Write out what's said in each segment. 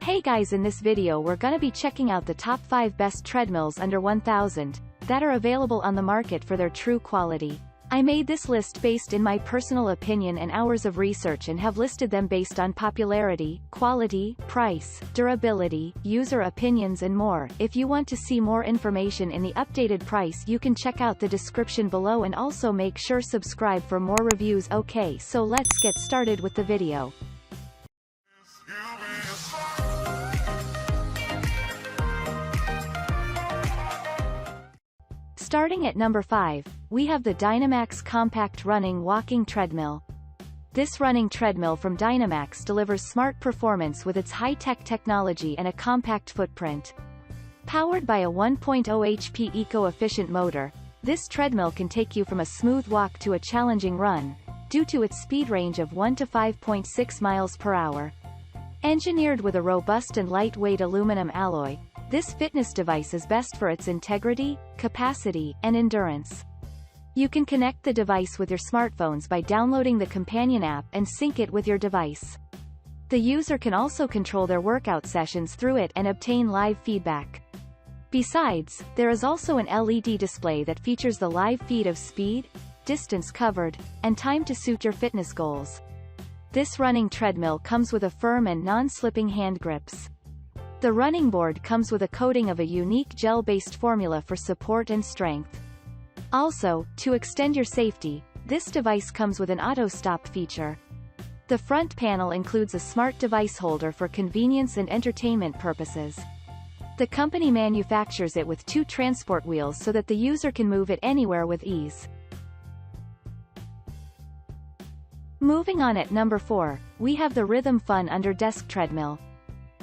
Hey guys, in this video we're gonna be checking out the top 5 best treadmills under 1000 that are available on the market for their true quality. I made this list based in my personal opinion and hours of research and have listed them based on popularity, quality, price, durability, user opinions and more. If you want to see more information in the updated price, you can check out the description below and also make sure subscribe for more reviews. Okay, so let's get started with the video. Starting at number 5, we have the Dynamaxx Compact Running Walking Treadmill. This running treadmill from Dynamaxx delivers smart performance with its high-tech technology and a compact footprint. Powered by a 1.0 HP eco-efficient motor, this treadmill can take you from a smooth walk to a challenging run, due to its speed range of 1 to 5.6 miles per hour. Engineered with a robust and lightweight aluminum alloy, this fitness device is best for its integrity, capacity, and endurance. You can connect the device with your smartphones by downloading the companion app and sync it with your device. The user can also control their workout sessions through it and obtain live feedback. Besides, there is also an LED display that features the live feed of speed, distance covered, and time to suit your fitness goals. This running treadmill comes with a firm and non-slipping hand grips. The running board comes with a coating of a unique gel-based formula for support and strength. Also, to extend your safety, this device comes with an auto-stop feature. The front panel includes a smart device holder for convenience and entertainment purposes. The company manufactures it with 2 transport wheels so that the user can move it anywhere with ease. Moving on, at number 4, we have the RhythmFun Under Desk Treadmill.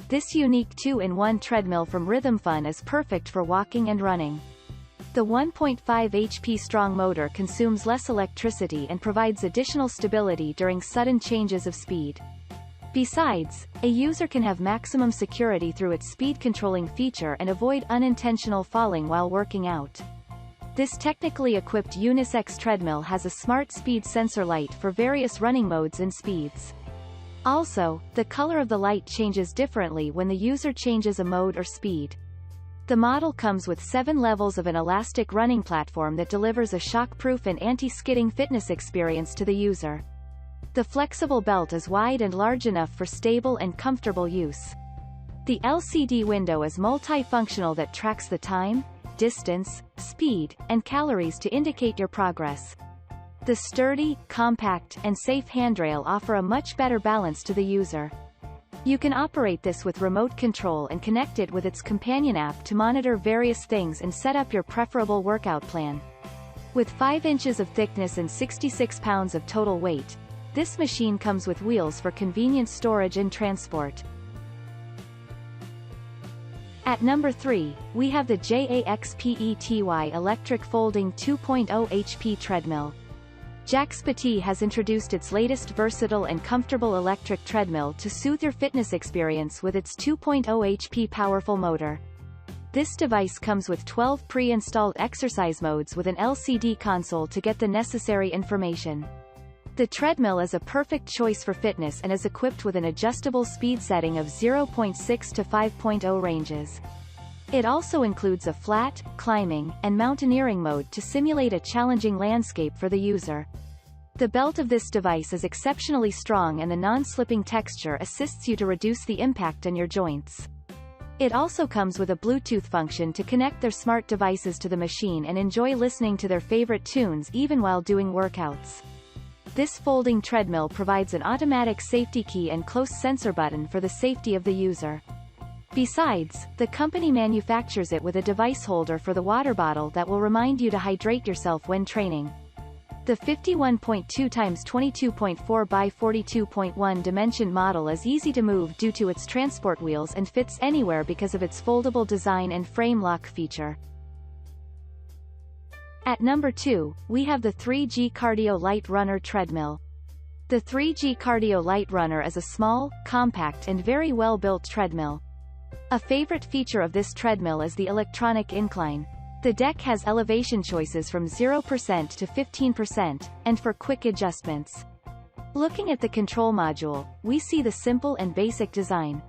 This unique 2-in-1 treadmill from RhythmFun is perfect for walking and running. The 1.5 HP strong motor consumes less electricity and provides additional stability during sudden changes of speed. Besides, a user can have maximum security through its speed-controlling feature and avoid unintentional falling while working out. This technically equipped unisex treadmill has a smart speed sensor light for various running modes and speeds. Also, the color of the light changes differently when the user changes a mode or speed. The model comes with 7 levels of an elastic running platform that delivers a shock-proof and anti-skidding fitness experience to the user. The flexible belt is wide and large enough for stable and comfortable use. The LCD window is multifunctional that tracks the time, distance, speed, and calories to indicate your progress. The sturdy, compact, and safe handrail offer a much better balance to the user. You can operate this with remote control and connect it with its companion app to monitor various things and set up your preferable workout plan. With 5 inches of thickness and 66 pounds of total weight, this machine comes with wheels for convenient storage and transport. At number 3, we have the JAXPETY Electric Folding 2.0 HP Treadmill. JAXPETY has introduced its latest versatile and comfortable electric treadmill to soothe your fitness experience with its 2.0 HP powerful motor. This device comes with 12 pre-installed exercise modes with an LCD console to get the necessary information. The treadmill is a perfect choice for fitness and is equipped with an adjustable speed setting of 0.6 to 5.0 ranges. It also includes a flat, climbing, and mountaineering mode to simulate a challenging landscape for the user. The belt of this device is exceptionally strong and the non-slipping texture assists you to reduce the impact on your joints. It also comes with a Bluetooth function to connect their smart devices to the machine and enjoy listening to their favorite tunes even while doing workouts. This folding treadmill provides an automatic safety key and close sensor button for the safety of the user. Besides, the company manufactures it with a device holder for the water bottle that will remind you to hydrate yourself when training. The 51.2 x 22.4 by 42.1 dimension model is easy to move due to its transport wheels and fits anywhere because of its foldable design and frame lock feature. At number 2, we have the 3G Cardio Lite Runner Treadmill. The 3G Cardio Lite Runner is a small, compact and very well-built treadmill. A favorite feature of this treadmill is the electronic incline. The deck has elevation choices from 0% to 15%, and for quick adjustments. Looking at the control module, we see the simple and basic design.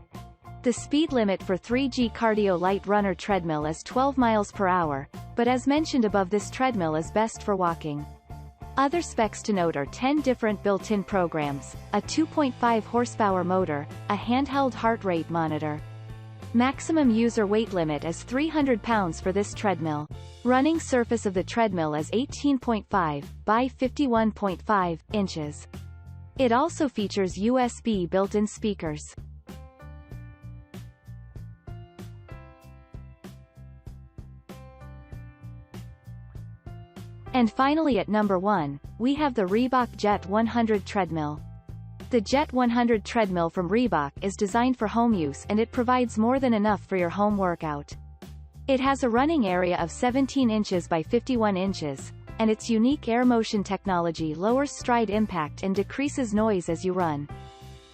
The speed limit for 3G Cardio Lite Runner treadmill is 12 miles per hour, but as mentioned above, this treadmill is best for walking. Other specs to note are 10 different built-in programs, a 2.5 horsepower motor, a handheld heart rate monitor. Maximum user weight limit is 300 pounds for this treadmill. Running surface of the treadmill is 18.5 by 51.5 inches. It also features USB built-in speakers. And finally at number 1, we have the Reebok Jet 100 treadmill. The Jet 100 treadmill from Reebok is designed for home use, and it provides more than enough for your home workout. It has a running area of 17 inches by 51 inches, and its unique air motion technology lowers stride impact and decreases noise as you run.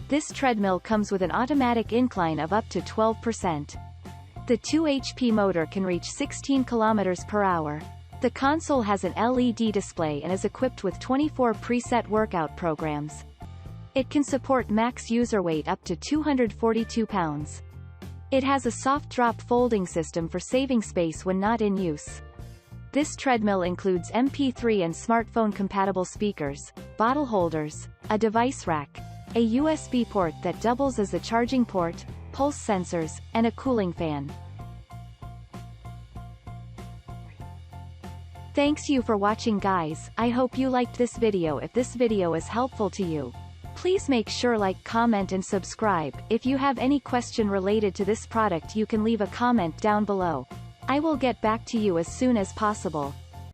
This treadmill comes with an automatic incline of up to 12%. The 2 HP motor can reach 16 km per hour. The console has an LED display and is equipped with 24 preset workout programs. It can support max user weight up to 242 pounds. It has a soft drop folding system for saving space when not in use. This treadmill includes MP3 and smartphone compatible speakers, bottle holders, a device rack, a USB port that doubles as a charging port, pulse sensors, and a cooling fan. Thanks you for watching, guys. I hope you liked this video. If this video is helpful to you, please make sure like, comment and subscribe. If you have any question related to this product, you can leave a comment down below. I will get back to you as soon as possible.